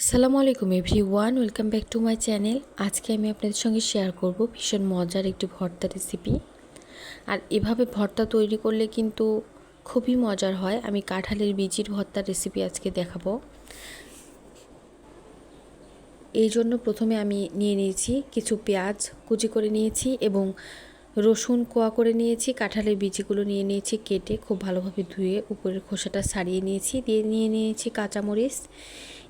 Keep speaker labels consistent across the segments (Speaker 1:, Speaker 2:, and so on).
Speaker 1: আসসালামু আলাইকুম everyone, welcome back to my channel. আজকে আমি আপনাদের সঙ্গে শেয়ার করব ভীষণ মজার একটি ভর্তা রেসিপি। আর এভাবে ভর্তা তৈরি করলে কিন্তু খুবই মজার হয়। আমি কাঁঠালের বিচির ভর্তার রেসিপি আজকে দেখাবো। এই জন্য প্রথমে আমি নিয়ে নিয়েছি কিছু পেঁয়াজ কুচি করে নিয়েছি এবং রসুন কোয়া করে নিয়েছি। কাঁঠালের বিচিগুলো নিয়ে নিয়েছি কেটে খুব ভালোভাবে ধুয়ে উপরের খোসাটা ছাড়িয়ে নিয়েছি। নিয়ে নিয়েছি কাঁচামরিচ।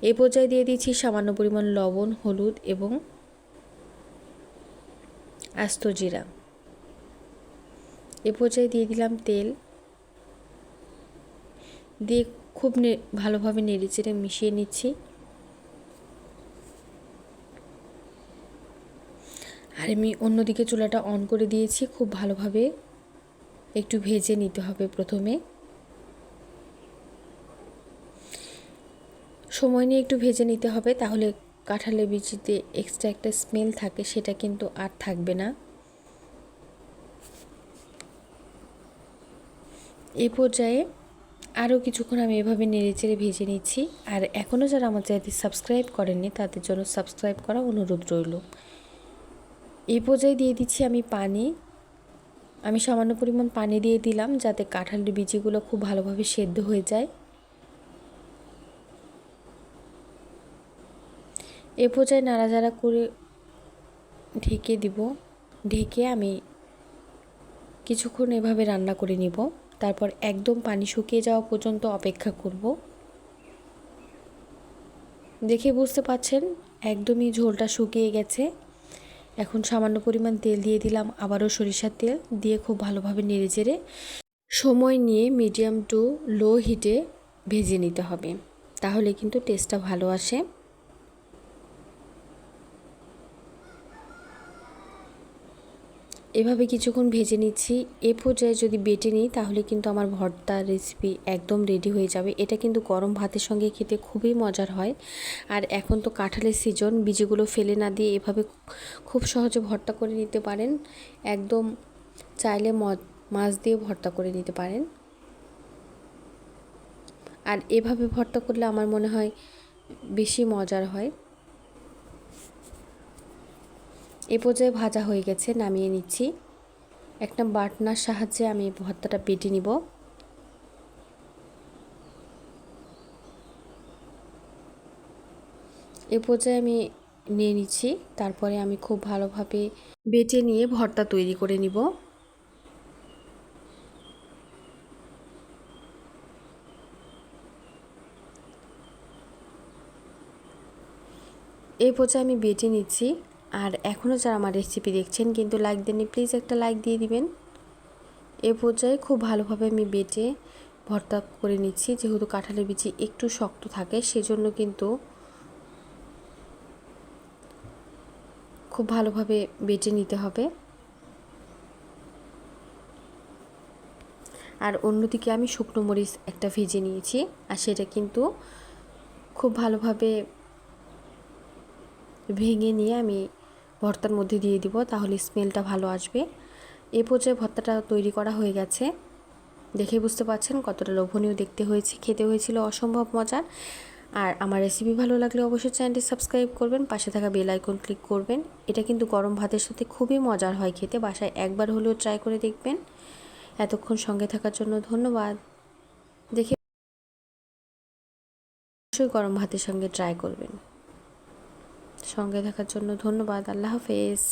Speaker 1: এই পর্যায়ে দিয়ে দিয়েছি সামান্য পরিমাণ লবণ, হলুদ এবং আস্ত জিরা। এ পর্যায়ে দিয়ে দিলাম তেল, দিয়ে খুব ভালোভাবে নেড়েচেড়ে মিশিয়ে নিচ্ছি। আর আমি অন্যদিকে চুলাটা অন করে দিয়েছি। খুব ভালোভাবে একটু ভেজে নিতে হবে। প্রথমে সময় নিয়ে একটু ভেজে নিতে হবে, তাহলে কাঁঠালের বিচিতে এক্সট্রা একটা স্মেল থাকে, সেটা কিন্তু আর থাকবে না। এই পর্যায়ে আরও কিছুক্ষণ আমি এভাবে নেড়েচেড়ে ভেজে নিচ্ছি। আর এখনও যারা আমার চ্যানেলটি সাবস্ক্রাইব করেননি তাদের জন্য সাবস্ক্রাইব করা অনুরোধ রইল। এই পর্যায়ে দিয়ে দিচ্ছি আমি পানি। আমি সামান্য পরিমাণ পানি দিয়ে দিলাম যাতে কাঁঠালের বিচিগুলো খুব ভালোভাবে সেদ্ধ হয়ে যায়। এ পর্যায়ে নাড়াচাড়া করে ঢেকে দিব। ঢেকে আমি কিছুক্ষণ এভাবে রান্না করে নিব। তারপর একদম পানি শুকিয়ে যাওয়া পর্যন্ত অপেক্ষা করব। দেখে বুঝতে পাচ্ছেন একদমই ঝোলটা শুকিয়ে গেছে। এখন সামান্য পরিমাণ তেল দিয়ে দিলাম, আবারও সরিষার তেল দিয়ে খুব ভালোভাবে নেড়েচেড়ে সময় নিয়ে মিডিয়াম টু লো হিটে ভেজে নিতে হবে, তাহলে কিন্তু টেস্টটা ভালো আসে। এভাবে কিছুক্ষণ ভেজে নিচ্ছি। এ পর্যায়ে যদি বেটে নিই তাহলে কিন্তু আমার ভর্তার রেসিপি একদম রেডি হয়ে যাবে। এটা কিন্তু গরম ভাতের সঙ্গে খেতে খুবই মজার হয়। আর এখন তো কাঁঠালের সিজন, বীজগুলো ফেলে না দিয়ে এভাবে খুব সহজে ভর্তা করে নিতে পারেন। একদম চাইলে মাছ দিয়ে ভর্তা করে নিতে পারেন। আর এভাবে ভর্তা করলে আমার মনে হয় বেশি মজার হয়। এ পর্যায়ে ভাজা হয়ে গেছে, নামিয়ে নিচ্ছি। একটা বাটনার সাহায্যে আমি ভর্তাটা বেটে নিব। এ পর্যায়ে আমি নিয়ে নিচ্ছি। তারপরে আমি খুব ভালোভাবে বেটে নিয়ে ভর্তা তৈরি করে নিব। এই পর্যায়ে আমি বেটে নিচ্ছি। আর এখনও যারা আমার রেসিপি দেখছেন কিন্তু লাইক দেননি, প্লিজ একটা লাইক দিয়ে দিবেন। এ পর্যায়ে খুব ভালোভাবে আমি বেটে ভর্তা করে নিচ্ছি। যেহেতু কাঁঠালের বিচি একটু শক্ত থাকে, সেজন্য কিন্তু খুব ভালোভাবে বেটে নিতে হবে। আর অন্যদিকে আমি শুকনো মরিচ একটা ভেজে নিয়েছি, আর সেটা কিন্তু খুব ভালোভাবে ভেঙে নিয়ে আমি ভর্তার মধ্যে দিয়ে দিব, তাহলে স্মেলটা ভালো আসবে। এই পর্যায়ে ভর্তাটা তৈরি করা হয়ে গেছে। দেখে বুঝতে পারছেন কতটা লোভনীয় দেখতে হয়েছে, খেতে হয়েছিল অসম্ভব মজার। আর আমার রেসিপি ভালো লাগলে অবশ্যই চ্যানেলটি সাবস্ক্রাইব করবেন, পাশে থাকা বেল আইকন ক্লিক করবেন। এটা কিন্তু গরম ভাতের সাথে খুবই মজার হয় খেতে। বাসায় একবার হলেও ট্রাই করে দেখবেন। এতক্ষণ সঙ্গে থাকার জন্য ধন্যবাদ। দেখে অবশ্যই গরম ভাতের সঙ্গে ট্রাই করবেন। সঙ্গে থাকার জন্য ধন্যবাদ। আল্লাহ হাফেজ।